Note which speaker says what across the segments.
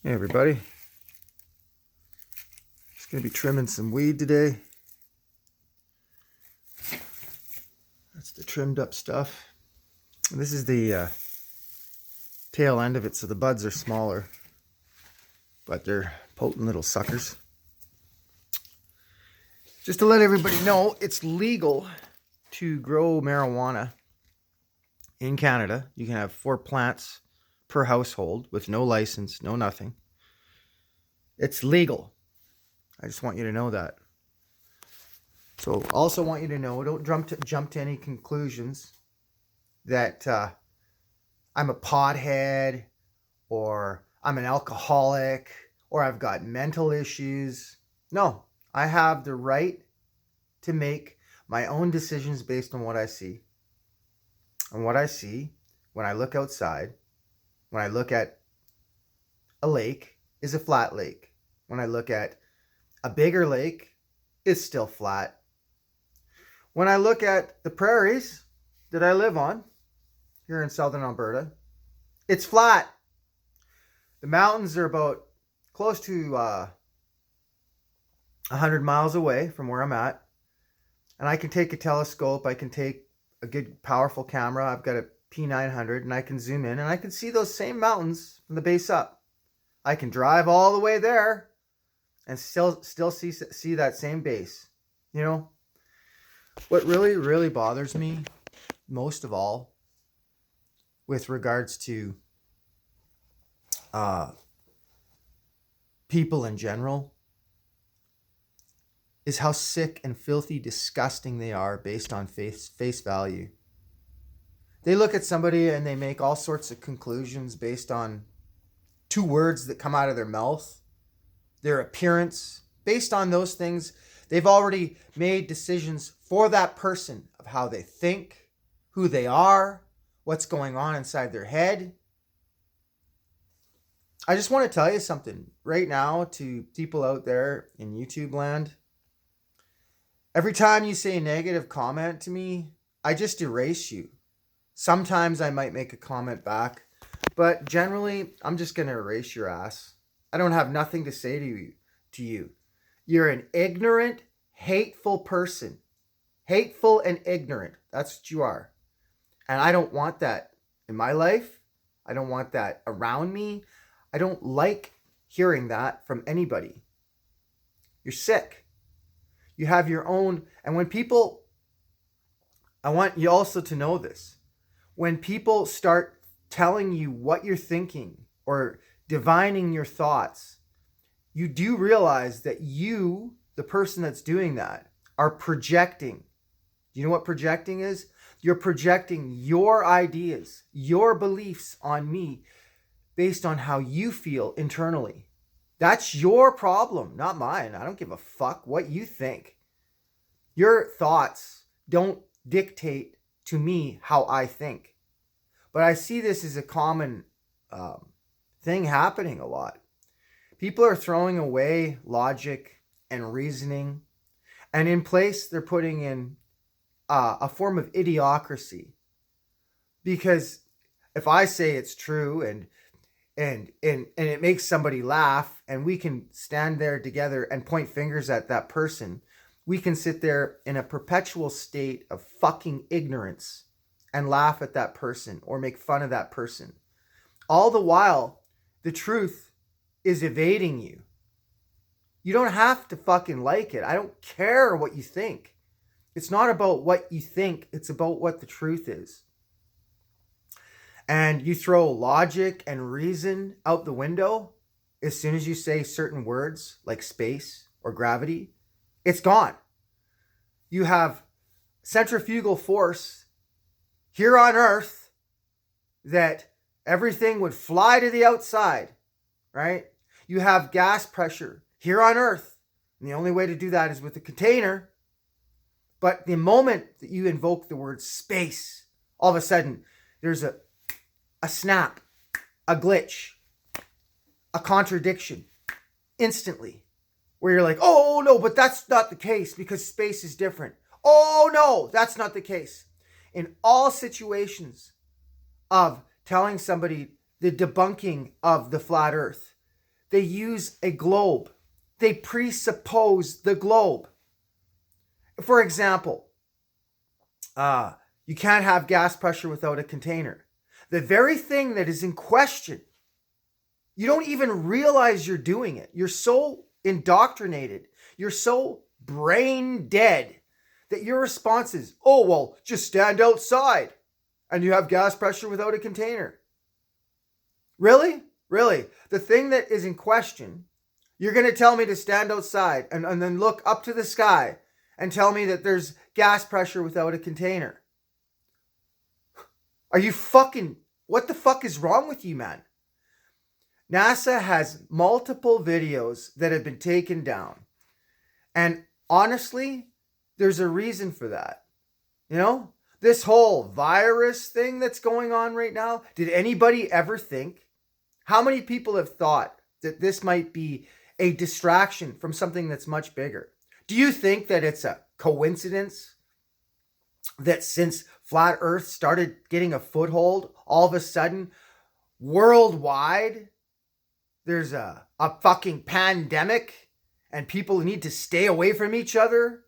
Speaker 1: Hey everybody, just gonna be trimming some weed today. That's the trimmed up stuff. And this is the tail end of it, so the buds are smaller, but they're potent little suckers. Just to let everybody know, it's legal to grow marijuana in Canada. You can have 4 plants per household with no license, no nothing. It's legal. I just want you to know that. So also want you to know, don't jump to any conclusions that I'm a pothead or I'm an alcoholic or I've got mental issues. No, I have the right to make my own decisions based on what I see. And what I see when I look outside, when I look at a lake, is a flat lake. When I look at a bigger lake, it's still flat. When I look at the prairies that I live on here in southern Alberta, it's flat. The mountains are about close to 100 miles away from where I'm at. And I can take a telescope, I can take a good powerful camera. I've got a P900 and I can zoom in and I can see those same mountains from the base up. I can drive all the way there and still see that same base. You know, what really bothers me most of all with regards to people in general is how sick and filthy disgusting they are based on face value. They look at somebody and they make all sorts of conclusions based on 2 words that come out of their mouth, their appearance. Based on those things, they've already made decisions for that person of how they think, who they are, what's going on inside their head. I just want to tell you something right now to people out there in YouTube land. Every time you say a negative comment to me, I just erase you. Sometimes I might make a comment back, but generally, I'm just going to erase your ass. I don't have nothing to say to you. You're an ignorant, hateful person. Hateful and ignorant. That's what you are. And I don't want that in my life. I don't want that around me. I don't like hearing that from anybody. You're sick. You have your own, and when people, I want you also to know this. When people start telling you what you're thinking or divining your thoughts, you do realize that you, the person that's doing that, are projecting. Do you know what projecting is? You're projecting your ideas, your beliefs on me based on how you feel internally. That's your problem, not mine. I don't give a fuck what you think. Your thoughts don't dictate to me how I think. But I see this as a common thing happening a lot. People are throwing away logic and reasoning, and in place they're putting in a form of idiocracy. Because if I say it's true and it makes somebody laugh, and we can stand there together and point fingers at that person, we can sit there in a perpetual state of fucking ignorance and laugh at that person or make fun of that person. All the while, the truth is evading you. You don't have to fucking like it. I don't care what you think. It's not about what you think. It's about what the truth is. And you throw logic and reason out the window as soon as you say certain words like space or gravity. It's gone. You have centrifugal force here on Earth that everything would fly to the outside, right? You have gas pressure here on Earth. And the only way to do that is with a container. But the moment that you invoke the word space, all of a sudden there's a snap, a glitch, a contradiction instantly, where you're like, oh no, but that's not the case because space is different. Oh no, that's not the case. In all situations of telling somebody the debunking of the flat earth, they use a globe. They presuppose the globe. For example, you can't have gas pressure without a container. The very thing that is in question, you don't even realize you're doing it. You're so indoctrinated. You're so brain dead that your response is, oh, well, just stand outside and you have gas pressure without a container. Really? Really? The thing that is in question, you're going to tell me to stand outside and then look up to the sky and tell me that there's gas pressure without a container. Are you fucking... What the fuck is wrong with you, man? NASA has multiple videos that have been taken down. And honestly, there's a reason for that. You know? This whole virus thing that's going on right now, did anybody ever think? How many people have thought that this might be a distraction from something that's much bigger? Do you think that it's a coincidence that since Flat Earth started getting a foothold, all of a sudden, worldwide, there's a fucking pandemic and people need to stay away from each other?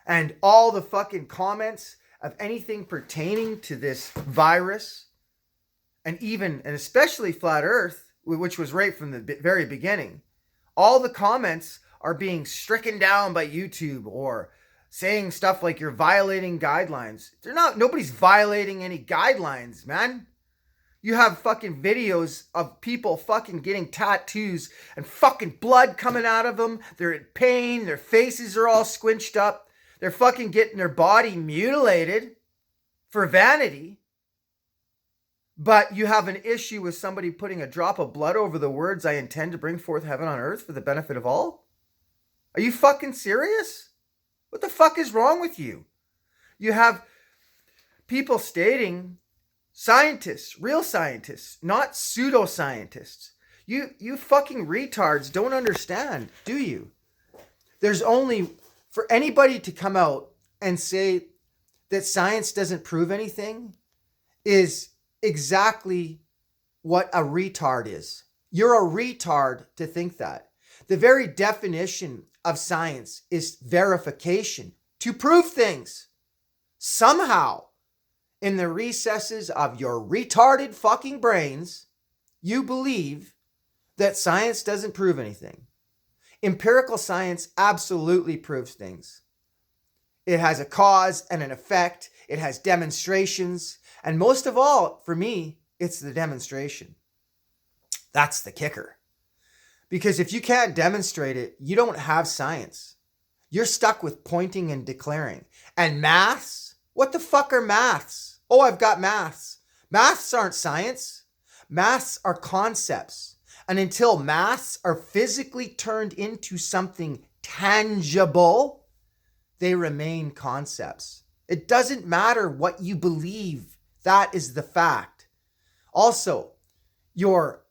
Speaker 1: And all the fucking comments of anything pertaining to this virus, and especially Flat Earth, which was right from the very beginning, all the comments are being stricken down by YouTube or saying stuff like you're violating guidelines. Nobody's violating any guidelines, man. You have fucking videos of people fucking getting tattoos and fucking blood coming out of them. They're in pain. Their faces are all squinched up. They're fucking getting their body mutilated for vanity. But you have an issue with somebody putting a drop of blood over the words, I intend to bring forth heaven on earth for the benefit of all? Are you fucking serious? What the fuck is wrong with you? You have people stating, scientists, real scientists, not pseudoscientists. You fucking retards don't understand, do you? There's only, for anybody to come out and say that science doesn't prove anything is exactly what a retard is. You're a retard to think that. The very definition of science is verification, to prove things. Somehow, in the recesses of your retarded fucking brains, you believe that science doesn't prove anything. Empirical science absolutely proves things. It has a cause and an effect. It has demonstrations. And most of all, for me, it's the demonstration. That's the kicker. Because if you can't demonstrate it, you don't have science. You're stuck with pointing and declaring. And maths? What the fuck are maths? Oh, I've got maths. Maths aren't science. Maths are concepts. And until maths are physically turned into something tangible, they remain concepts. It doesn't matter what you believe. That is the fact. Also, you're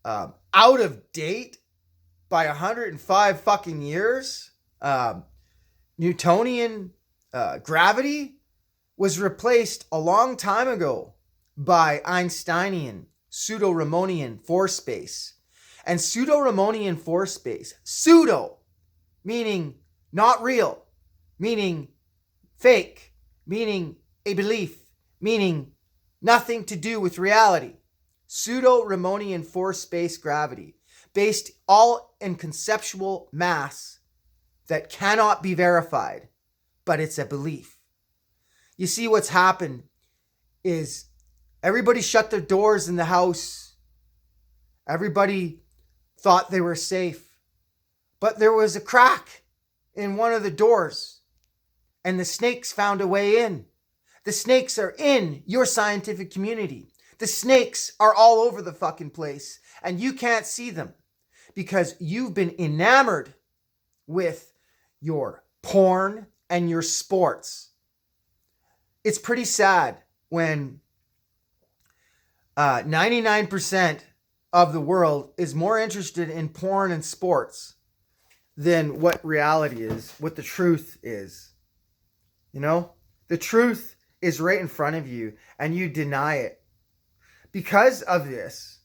Speaker 1: out of date by 105 fucking years. Newtonian gravity was replaced a long time ago by Einsteinian pseudo-Ramonian force space. And pseudo-Ramonian force space, pseudo, meaning not real, meaning fake, meaning a belief, meaning nothing to do with reality. Pseudo-Ramonian force space gravity, based all in conceptual mass that cannot be verified, but it's a belief. You see, what's happened is everybody shut their doors in the house. Everybody thought they were safe, but there was a crack in one of the doors and the snakes found a way in. The snakes are in your scientific community. The snakes are all over the fucking place and you can't see them because you've been enamored with your porn and your sports. It's pretty sad when 99% of the world is more interested in porn and sports than what reality is, what the truth is. You know, the truth is right in front of you and you deny it. Because of this,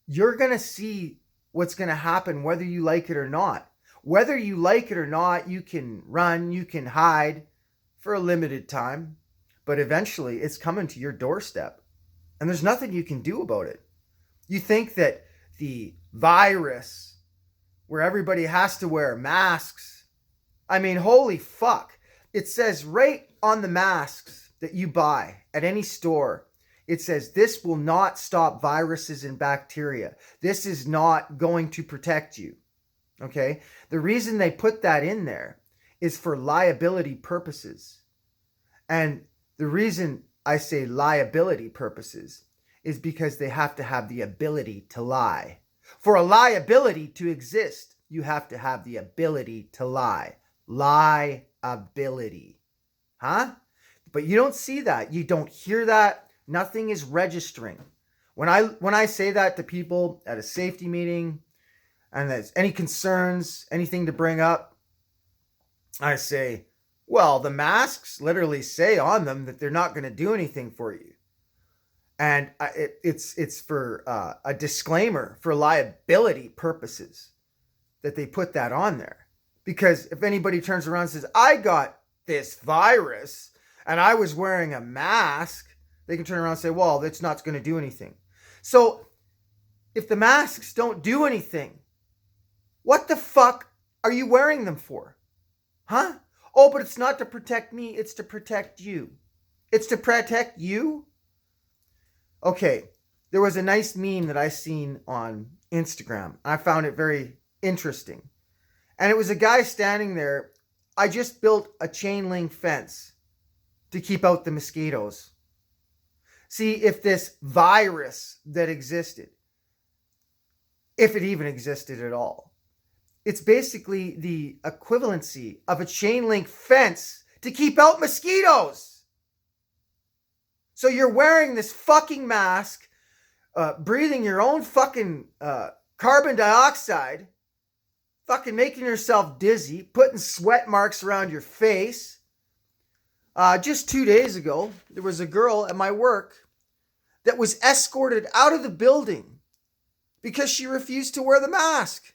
Speaker 1: you're going to see what's going to happen whether you like it or not. Whether you like it or not, you can run, you can hide for a limited time, but eventually it's coming to your doorstep. And there's nothing you can do about it. You think that the virus, where everybody has to wear masks, I mean, holy fuck. It says right on the masks that you buy at any store, it says this will not stop viruses and bacteria. This is not going to protect you. Okay? The reason they put that in there is for liability purposes. And the reason I say liability purposes is because they have to have the ability to lie. For a liability to exist, you have to have the ability to lie. Liability. Huh? But you don't see that. You don't hear that. Nothing is registering. When I say that to people at a safety meeting and there's any concerns, anything to bring up, I say, well, the masks literally say on them that they're not going to do anything for you. And it's for a disclaimer for liability purposes that they put that on there. Because if anybody turns around and says, I got this virus and I was wearing a mask, they can turn around and say, well, that's not going to do anything. So if the masks don't do anything, what the fuck are you wearing them for? Huh? Oh, but it's not to protect me. It's to protect you. It's to protect you? Okay, there was a nice meme that I seen on Instagram. I found it very interesting. And it was a guy standing there. I just built a chain link fence to keep out the mosquitoes. See, if this virus that existed, if it even existed at all, it's basically the equivalency of a chain link fence to keep out mosquitoes. So you're wearing this fucking mask, breathing your own fucking carbon dioxide, fucking making yourself dizzy, putting sweat marks around your face. Just 2 days ago, there was a girl at my work that was escorted out of the building because she refused to wear the mask.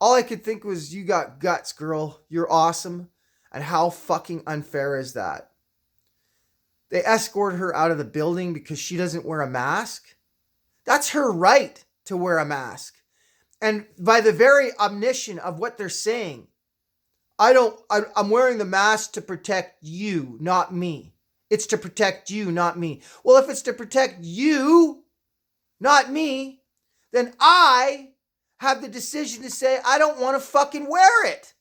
Speaker 1: All I could think was, you got guts, girl. You're awesome. And how fucking unfair is that? They escorted her out of the building because she doesn't wear a mask. That's her right to wear a mask. And by the very omniscience of what they're saying, I'm wearing the mask to protect you, not me. It's to protect you, not me. Well, if it's to protect you, not me, then I have the decision to say I don't want to fucking wear it.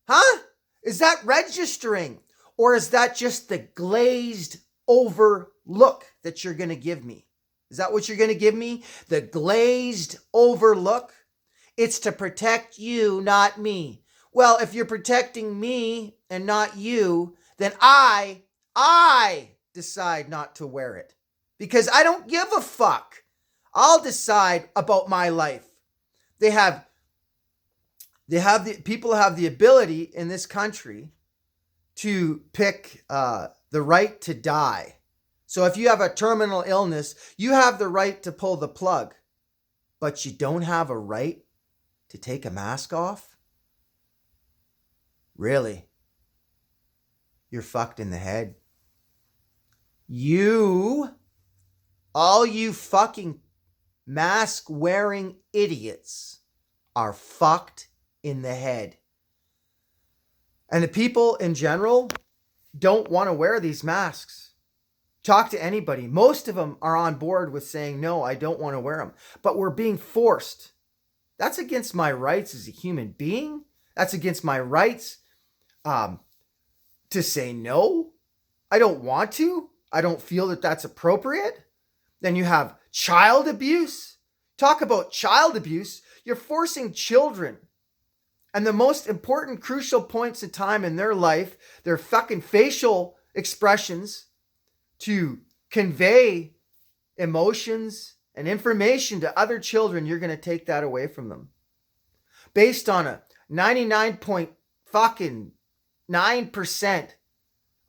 Speaker 1: Huh? Is that registering? Or is that just the glazed over look that you're going to give me? Is that what you're going to give me? The glazed over look? It's to protect you, not me. Well, if you're protecting me and not you, then I decide not to wear it. Because I don't give a fuck. I'll decide about my life. People have the ability in this country to pick the right to die. So if you have a terminal illness, you have the right to pull the plug, but you don't have a right to take a mask off? Really? You're fucked in the head. All you fucking mask-wearing idiots are fucked in the head. And the people in general don't want to wear these masks. Talk to anybody. Most of them are on board with saying, no, I don't want to wear them. But we're being forced. That's against my rights as a human being. That's against my rights to say no. I don't want to. I don't feel that that's appropriate. Then you have child abuse. Talk about child abuse. You're forcing children. And the most important, crucial points in time in their life, their fucking facial expressions to convey emotions and information to other children, you're going to take that away from them. Based on a 99.9%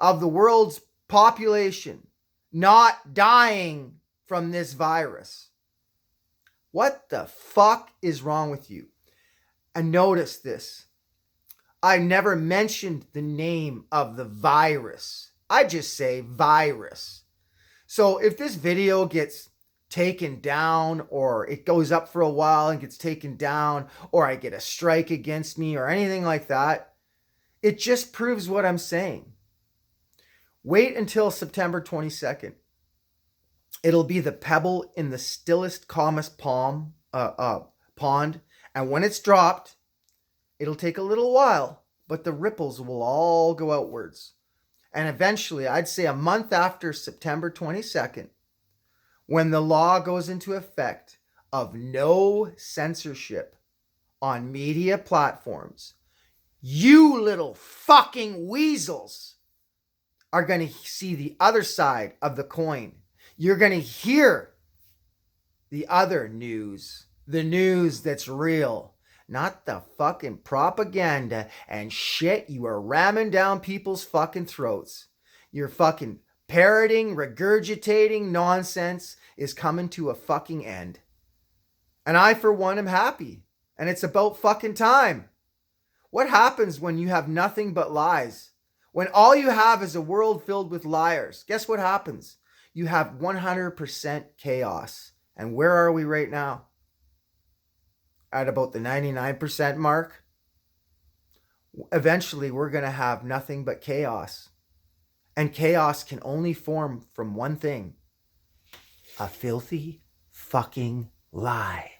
Speaker 1: of the world's population not dying from this virus. What the fuck is wrong with you? And notice this. I never mentioned the name of the virus. I just say virus. So if this video gets taken down, or it goes up for a while and gets taken down, or I get a strike against me or anything like that, it just proves what I'm saying. Wait until September 22nd. It'll be the pebble in the stillest, calmest pond. And when it's dropped, it'll take a little while, but the ripples will all go outwards. And eventually, I'd say a month after September 22nd, when the law goes into effect of no censorship on media platforms, you little fucking weasels are going to see the other side of the coin. You're going to hear the other news, the news that's real, not the fucking propaganda and shit you are ramming down people's fucking throats. Your fucking parroting, regurgitating nonsense is coming to a fucking end. And I, for one, am happy. And it's about fucking time. What happens when you have nothing but lies? When all you have is a world filled with liars, guess what happens? You have 100% chaos. And where are we right now? At about the 99% mark? Eventually, we're going to have nothing but chaos. And chaos can only form from one thing: a filthy fucking lie.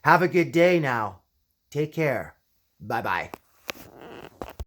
Speaker 1: Have a good day now. Take care. Bye-bye.